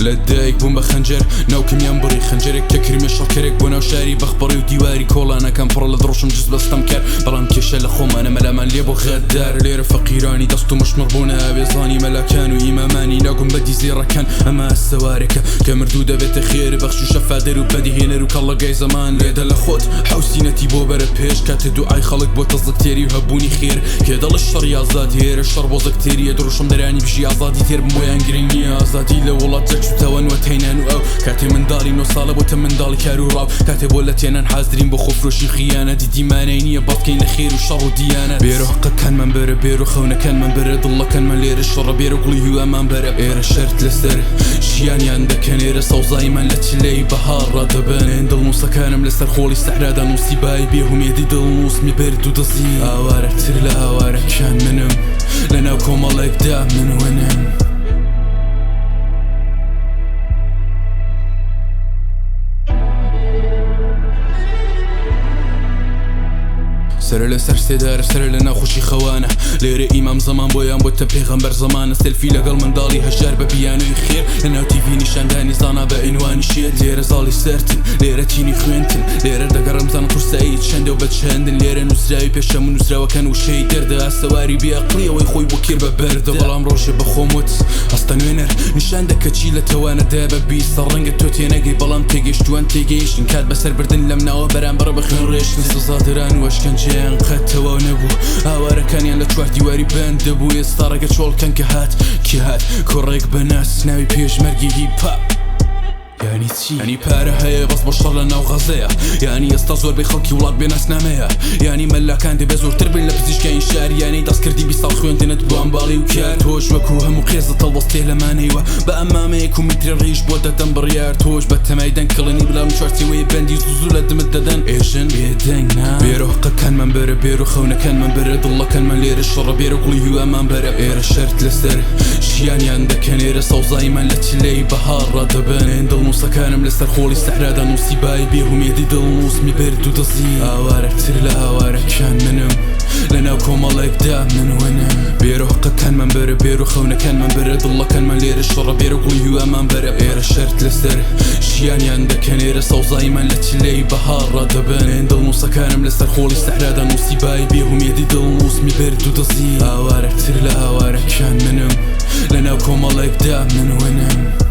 لدایک بووم بە خەنجەر ناوکەمیان بڕی خەنجەرێک کەکرمێ شەڵکەرێک بۆ ناو شاری بەخبەڕی و دیواری کۆڵانەکەم پڕە لە دڕۆشم جست بەستەم کرد بەڵام کێشە لە خۆمانە مەلامان لێ بۆ غەدار لێرە فەقیرانی دەست و مشمڕ بوونە ئاوێزانی مەلاکان و ئیمامانی ناگوم بە دیزێڕەکان ئەمە سەوارێکە کە مردوو دەبێتە خێر بەخش و شەفادەر و بەدیهێنەر و کەڵەگای زەمان لێدە لە خۆت حوسینەتی بۆ بەرە پێش کاتێ دوعای خەڵک بۆ تەزەکتێری و هەبوونی خێر کێ دەڵە شەڕی ئازاد هێرە شەڕ بۆ زەکتێریە دڕۆشم دەرانی بژی ئازادی تێر بمۆیان گرنگ نییە ئازادی لە وڵات جەکشتەوە نوەتەینان و ئەو کاتێ منداڵی 9 ساڵە بۆتە منداڵی کار و ڕاو کاتێ بۆ لە تێنان حازرین بۆ خۆفرۆشی خیانەتی دیمانەی نییە بەڵکەین لە خێر و شەڕ و دیانەت بێرە حەقەکانمان بەرە بێر و خەونەکانمان بەرە دڵەکانمان لێرە شەڕە بێرە گوڵی هیوامان بەرە ئێرە شەرت لەسەر ژیانیان دەکەن ئێرە سەوزایمان لە چلەی بەهار ڕادەبەن دڵنووسەکانم لەسەر خۆڵی سەحرادا نووسیبای بێهومێدی دڵنووسمی بەرد و دەزی ئاوارەتر لە ئاوارەکان منم لەناو کۆمەڵێکدا من وەنم سەرە لە سەر سێدارە سەرە لە ناوخۆشی خەوانە لێرە ئیمام زەمان بۆیان بۆتە پێغەمبەر زەمانە سێلفی لەگەڵ منداڵی هەژار بە پیانوی خێر لە ناو تیڤی نیشاندانی زانا بە ئینوانی شێر لێرە زاڵی سەرتن لێرە تینی خوێنتن لێرە دەگەڕم زان قورسایی چەندە و بە چەندن لێرە نووسراوی پێشەم و نووسراوەکەن و شەی دەردە سەواری بیاقلیەوەی خۆی بۆ کێر بە بەردە بەڵام ڕۆژێ بە خۆموت هەستە نوێنەر نیشان دەکەچی لە تەوانەدا بە بیستە ڕەنگە تۆ تێنەگەی بەڵام تێگەیشتوان تێگەیشتن کات بەسەر بردن لەم ناوە بەرامبەر بە خوێن ڕێشتن سزادران و ئەشکەنجەیان قەتەوە نەبوو ئاوارەکانیان لە چوار دیواری بەند دەبوو ئێستا ڕێگە چۆڵکەن کە هات کی هات کۆڕێک بەناس ناوی پێشمەرگی هیپهاپ یعنی چی؟ یعنی پارە هەیە بەس بۆ شەڕ لە ناو غەزەیە یعنی ئێستا زۆربەی خەڵکی وڵات بێناسنامەیە یعنی مەلاکان دەبێ زۆرتر بن لە پزیشکانی شار یعنی دەستکردی 20 ساڵ خوێندنت بۆ ئەمباڵی و کار تۆش وەکو هەموو قێزت هەڵبەستێ لەمانەیەوە بە ئەمامەیەک و میترە ڕیش بۆ دەدەم بڕیار تۆش بە تەمای دەنگکڵنی بڵام چوارچێوەی بەندی زوو لە دمت دەدەن ئێژن بێدەنگ نا بێرە حەقەکانمان بەرە بێر و خەونەکانمان بەرە دڵەکانمان لێرە شەڕە بێرە گوڵی هیوامان بەرە ئێرە شەرت لەسەر ژیانیان دەکەن ئێرە سەوزایمان لە چلەی بەهار ڕادەبەن دڵنووسەکانم لەسەر خۆڵی سەحرادا نووسیبای بێهومێدی دڵنووسمی بەرد و دەزی ئاوارەتر لە ئاوارەکان منم لەناو کۆمەڵێکدا من وەنم بێرە حەقەکانمان بەرە بێر و خەونەکانمان بەرە دڵەکانمان لێرە شەڕە بێرە گوڵی هیوامان بەرە ئێرە شەرت لەسەر ژیانیان دەکەن ئێرە سەوزایمان لە چلەی بەهار ڕادەبەن دڵنووسەکانم لەسەر خۆڵی سەحرادا نووسیبای بێهومێدی دڵنووسمی بەرد و دەزی ئاوارەتر لە ئاوارەکان منم لەناو کۆمەڵێکدا من وەنم